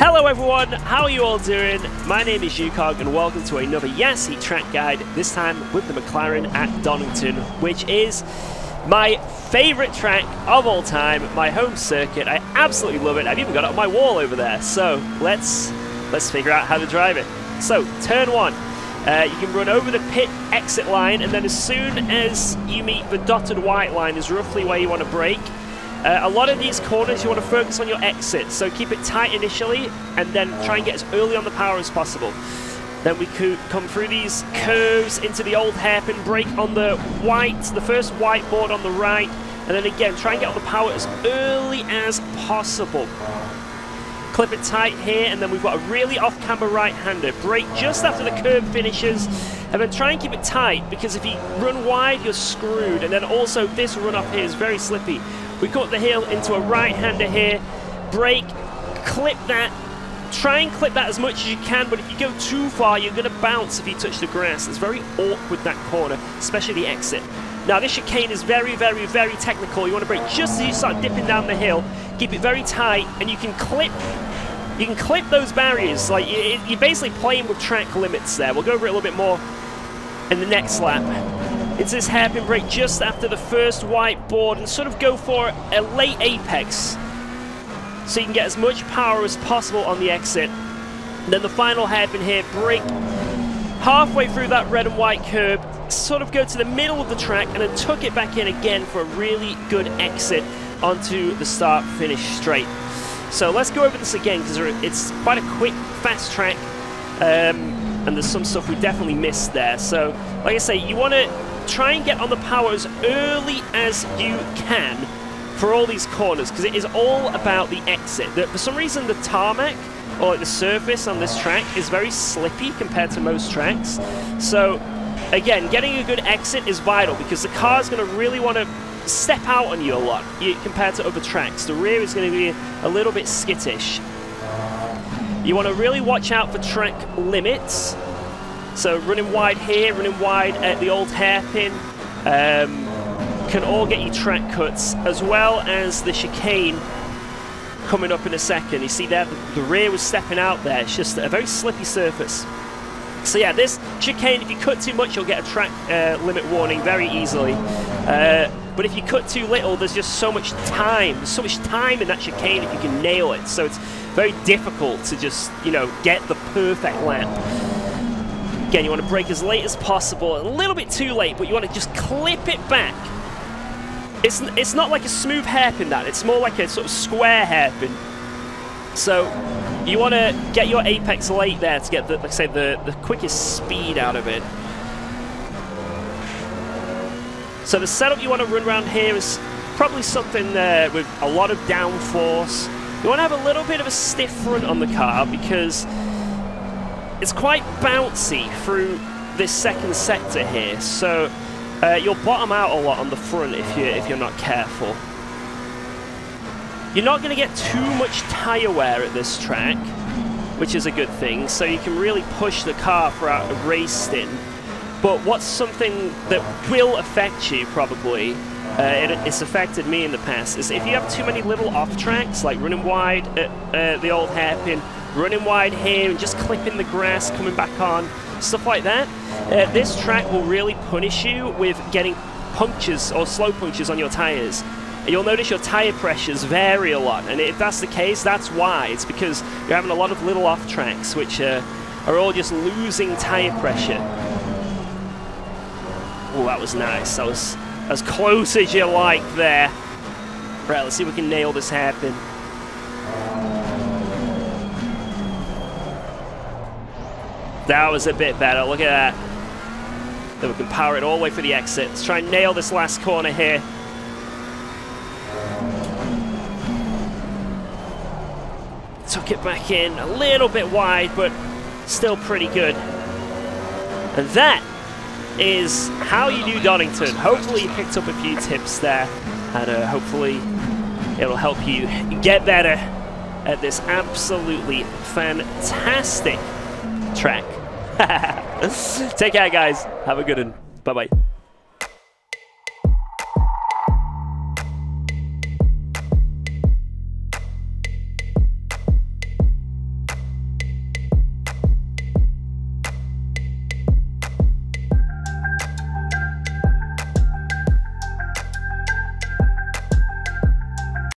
Hello everyone, how are you all doing? My name is Yukog and welcome to another Yassi track guide, this time with the McLAREN at Donington, which is my favourite track of all time, my home circuit. I absolutely love it. I've even got it on my wall over there. So let's figure out how to drive it. So turn one, you can run over the pit exit line, and then as soon as you meet the dotted white line is roughly where you want to brake. A lot of these corners you want to focus on your exit, so keep it tight initially and then try and get as early on the power as possible. Then we could come through these curves into the old hairpin, brake on the first white board on the right, and then again try and get on the power as early as possible. Clip it tight here, and then we've got a really off-camber right-hander. Brake just after the curve finishes, and then try and keep it tight, because if you run wide, you're screwed. And then also this run-off here is very slippy. We cut the hill into a right-hander here, brake, clip that, try and clip that as much as you can, but if you go too far, you're going to bounce if you touch the grass. It's very awkward, that corner, especially the exit. Now this chicane is very, very, very technical. You want to brake just as you start dipping down the hill, keep it very tight, and you can clip those barriers. Like you're basically playing with track limits there. We'll go over it a little bit more in the next lap. It's this hairpin brake just after the first white board and sort of go for a late apex so you can get as much power as possible on the exit. And then the final hairpin here, brake halfway through that red and white curb, sort of go to the middle of the track and then tuck it back in again for a really good exit onto the start-finish straight. So let's go over this again because it's quite a quick, fast track, and there's some stuff we definitely missed there. So like I say, you want to try and get on the power as early as you can for all these corners, because it is all about the exit. For some reason, the tarmac, or like the surface on this track, is very slippy compared to most tracks. So again, getting a good exit is vital, because the car is going to really want to step out on you a lot compared to other tracks. The rear is going to be a little bit skittish. You want to really watch out for track limits. So running wide here, running wide at the old hairpin can all get you track cuts, as well as the chicane coming up in a second. You see there, the rear was stepping out there. It's just a very slippy surface. So yeah, this chicane, if you cut too much, you'll get a track limit warning very easily. But if you cut too little, there's just so much time. There's so much time in that chicane if you can nail it. So it's very difficult to just, you know, get the perfect lap. Again, you want to brake as late as possible, a little bit too late, but you want to just clip it back. It's not like a smooth hairpin, that. It's more like a sort of square hairpin. So you want to get your apex late there to get, like I say, the quickest speed out of it. So the setup you want to run around here is probably something with a lot of downforce. You want to have a little bit of a stiff front on the car, because it's quite bouncy through this second sector here, so you'll bottom out a lot on the front if you're not careful. You're not going to get too much tyre wear at this track, which is a good thing, so you can really push the car throughout a race stint. But what's something that will affect you probably, it's affected me in the past, is if you have too many little off tracks, like running wide at the old hairpin, running wide here and just clipping the grass, coming back on, stuff like that. This track will really punish you with getting punctures or slow punctures on your tyres. You'll notice your tyre pressures vary a lot, and if that's the case, that's why. It's because you're having a lot of little off tracks which are all just losing tyre pressure. Oh, that was nice. That was as close as you like there. Right, let's see if we can nail this hairpin. That was a bit better, look at that. Then we can power it all the way for the exit. Let's try and nail this last corner here. Tuck it back in, a little bit wide, but still pretty good. And that is how you do Donington. Hopefully you picked up a few tips there, and hopefully it'll help you get better at this absolutely fantastic track. Take care, guys. Have a good one. Bye-bye.